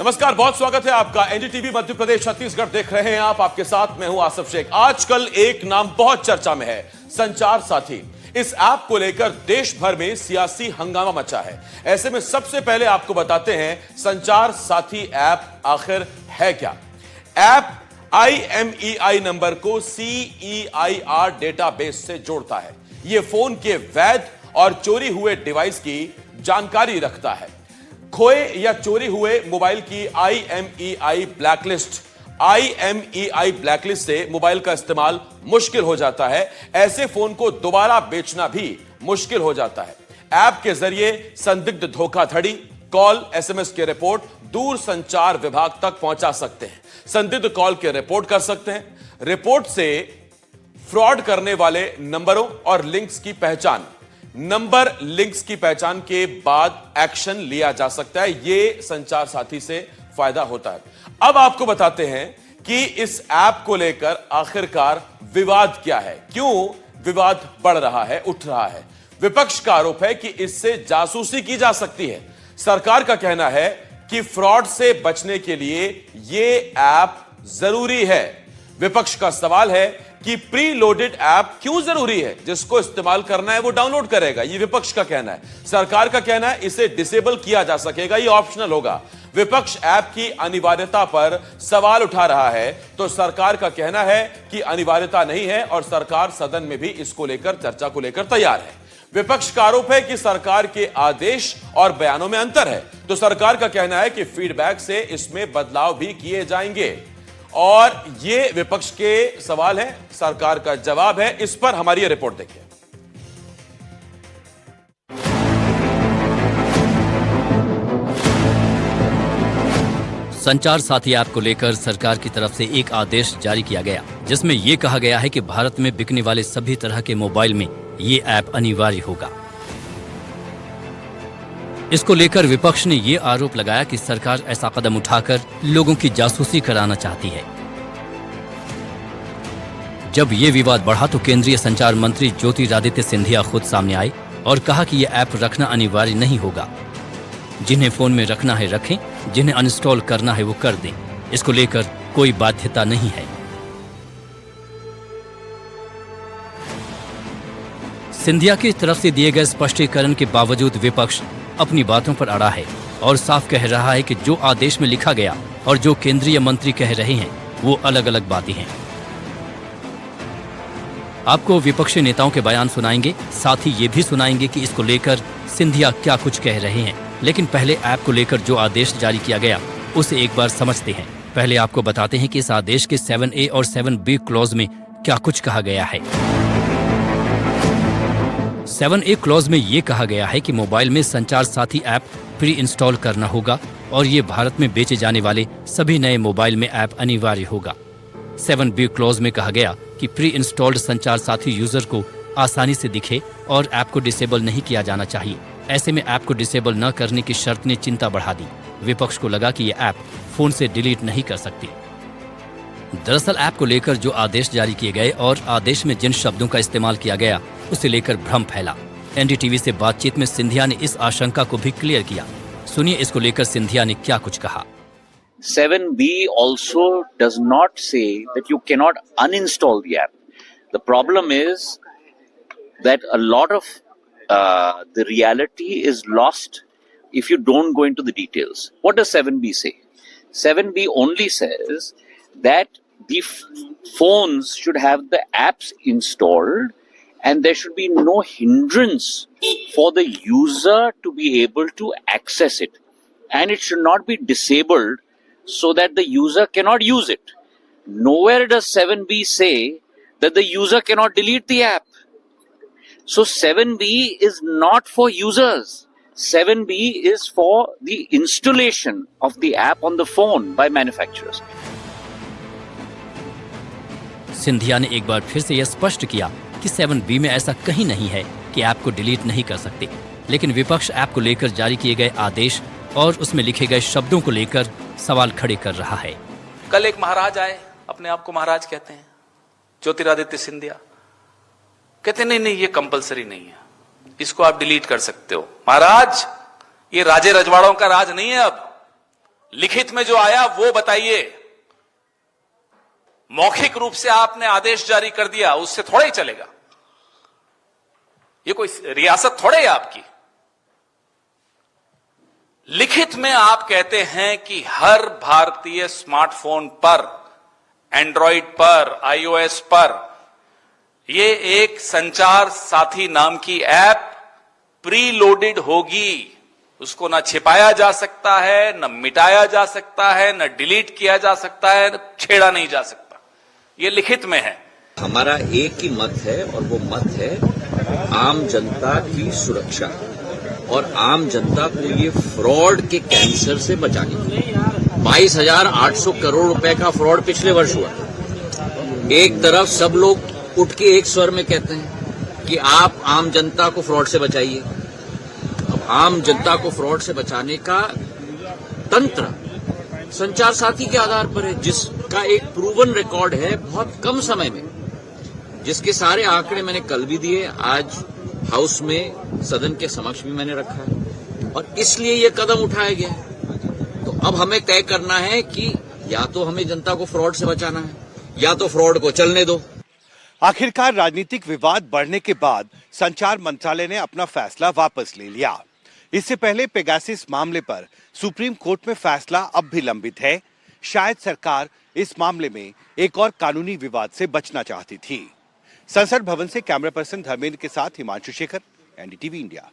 नमस्कार, बहुत स्वागत है आपका। एनडीटीवी मध्य प्रदेश छत्तीसगढ़ देख रहे हैं आप। आपके साथ मैं हूं आसिफ शेख। आजकल एक नाम बहुत चर्चा में है, संचार साथी। इस ऐप को लेकर देश भर में सियासी हंगामा मचा है। ऐसे में सबसे पहले आपको बताते हैं संचार साथी ऐप आखिर है क्या। ऐप IMEI नंबर को CEIR डेटाबेस से जोड़ता है। यह फोन के वैध और चोरी हुए डिवाइस की जानकारी रखता है। खोए या चोरी हुए मोबाइल की IMEI ब्लैकलिस्ट से मोबाइल का इस्तेमाल मुश्किल हो जाता है। ऐसे फोन को दोबारा बेचना भी मुश्किल हो जाता है। ऐप के जरिए संदिग्ध धोखाधड़ी, कॉल, SMS के रिपोर्ट दूर संचार विभाग तक पहुंचा सकते हैं। संदिग्ध कॉल के रिपोर्ट कर सकते हैं। रिपोर्ट से फ्रॉड करने वाले नंबरों और लिंक्स की पहचान, नंबर लिंक्स की पहचान के बाद एक्शन लिया जा सकता है। यह संचार साथी से फायदा होता है। अब आपको बताते हैं कि इस ऐप को लेकर आखिरकार विवाद क्या है, क्यों विवाद बढ़ रहा है, उठ रहा है। विपक्ष का आरोप है कि इससे जासूसी की जा सकती है। सरकार का कहना है कि फ्रॉड से बचने के लिए यह ऐप जरूरी है। विपक्ष का सवाल है कि प्री लोडेड ऐप क्यों जरूरी है, जिसको इस्तेमाल करना है वो डाउनलोड करेगा। ये विपक्ष का कहना है। सरकार का कहना है इसे डिसेबल किया जा सकेगा, ये ऑप्शनल होगा। विपक्ष ऐप की अनिवार्यता पर सवाल उठा रहा है, तो सरकार का कहना है कि अनिवार्यता नहीं है और सरकार सदन में भी इसको लेकर चर्चा को लेकर तैयार है। विपक्ष का आरोप है कि सरकार के आदेश और बयानों में अंतर है, तो सरकार का कहना है कि फीडबैक से इसमें बदलाव भी किए जाएंगे। और ये विपक्ष के सवाल है, सरकार का जवाब है। इस पर हमारी रिपोर्ट देखिए। संचार साथी ऐप को लेकर सरकार की तरफ से एक आदेश जारी किया गया, जिसमें यह कहा गया है कि भारत में बिकने वाले सभी तरह के मोबाइल में ये ऐप अनिवार्य होगा। इसको लेकर विपक्ष ने ये आरोप लगाया कि सरकार ऐसा कदम उठाकर लोगों की जासूसी कराना चाहती है। जब ये विवाद बढ़ा तो केंद्रीय संचार मंत्री ज्योतिरादित्य सिंधिया खुद सामने आए और कहा कि यह ऐप रखना अनिवार्य नहीं होगा। जिन्हें फोन में रखना है रखें, जिन्हें अनइंस्टॉल करना है वो कर दें। इसको लेकर कोई बाध्यता नहीं है। सिंधिया की तरफ से दिए गए स्पष्टीकरण के बावजूद विपक्ष अपनी बातों पर अड़ा है और साफ कह रहा है कि जो आदेश में लिखा गया और जो केंद्रीय मंत्री कह रहे हैं वो अलग अलग बातें हैं। आपको विपक्षी नेताओं के बयान सुनाएंगे, साथ ही ये भी सुनाएंगे कि इसको लेकर सिंधिया क्या कुछ कह रहे हैं। लेकिन पहले ऐप को लेकर जो आदेश जारी किया गया उसे एक बार समझते हैं। पहले आपको बताते हैं कि इस आदेश के 7A और 7B क्लॉज में क्या कुछ कहा गया है। 7A क्लॉज में ये कहा गया है कि मोबाइल में संचार साथी ऐप प्री इंस्टॉल करना होगा और ये भारत में बेचे जाने वाले सभी नए मोबाइल में ऐप अनिवार्य होगा। 7B क्लॉज में कहा गया कि प्री इंस्टॉल्ड संचार साथी यूजर को आसानी से दिखे और ऐप को डिसेबल नहीं किया जाना चाहिए। ऐसे में ऐप को डिसेबल न करने की शर्त ने चिंता बढ़ा दी। विपक्ष को लगा कि यह ऐप फोन से डिलीट नहीं कर सकती। दरअसल ऐप को लेकर जो आदेश जारी किए गए और आदेश में जिन शब्दों का इस्तेमाल किया गया उसे लेकर भ्रम फैला। एनडीटीवी से बातचीत में सिंधिया ने इस आशंका को भी क्लियर किया। सुनिए इसको लेकर सिंधिया ने क्या कुछ कहा। 7B also does not say that you cannot uninstall the app. The problem is that a lot of the reality is lost if you don't go into the details. What does 7B say? 7B only says that the phones should have the apps installed and there should be no hindrance for the user to be able to access it. And it should not be disabled so that the user cannot use it. Nowhere does 7B say that the user cannot delete the app. So 7B is not for users. 7B is for the installation of the app on the phone by manufacturers. Scindia ने एक बार फिर से यह स्पष्ट किया कि 7B में ऐसा कहीं नहीं है कि ऐप को डिलीट नहीं कर सकते। लेकिन विपक्ष ऐप को लेकर जारी किए गए आदेश और उसमें लिखे गए शब्दों को लेकर सवाल खड़े कर रहा है। कल एक महाराज आए, अपने आप को महाराज कहते हैं, ज्योतिरादित्य सिंधिया, कहते नहीं नहीं ये कंपलसरी नहीं है, इसको आप डिलीट कर सकते हो। महाराज ये राजे रजवाड़ों का राज नहीं है, अब लिखित में जो आया वो बताइए। मौखिक रूप से आपने आदेश जारी कर दिया, उससे थोड़ा ही चलेगा। ये कोई रियासत थोड़े है आपकी। लिखित में आप कहते हैं कि हर भारतीय स्मार्टफोन पर, एंड्रॉइड पर, आईओएस पर ये एक संचार साथी नाम की ऐप प्री लोडेड होगी। उसको ना छिपाया जा सकता है, ना मिटाया जा सकता है, ना डिलीट किया जा सकता है, ना छेड़ा नहीं जा सकता। ये लिखित में है। हमारा एक ही मत है और वो मत है आम जनता की सुरक्षा और आम जनता को ये फ्रॉड के कैंसर से बचाने के लिए। 22,800 करोड़ रुपए का फ्रॉड पिछले वर्ष हुआ। एक तरफ सब लोग उठ के एक स्वर में कहते हैं कि आप आम जनता को फ्रॉड से बचाइए। अब आम जनता को फ्रॉड से बचाने का तंत्र संचार साथी के आधार पर है, जिसका एक प्रूवन रिकॉर्ड है बहुत कम समय में, जिसके सारे आंकड़े मैंने कल भी दिए, आज हाउस में सदन के समक्ष भी मैंने रखा है और इसलिए ये कदम उठाया गया है। तो अब हमें तय करना है कि या तो हमें जनता को फ्रॉड से बचाना है या तो फ्रॉड को चलने दो। आखिरकार राजनीतिक विवाद बढ़ने के बाद संचार मंत्रालय ने अपना फैसला वापस ले लिया। इससे पहले पेगासिस मामले पर सुप्रीम कोर्ट में फैसला अब भी लंबित है। शायद सरकार इस मामले में एक और कानूनी विवाद से बचना चाहती थी। संसद भवन से कैमरा पर्सन धर्मेंद्र के साथ हिमांशु शेखर, एनडीटीवी इंडिया।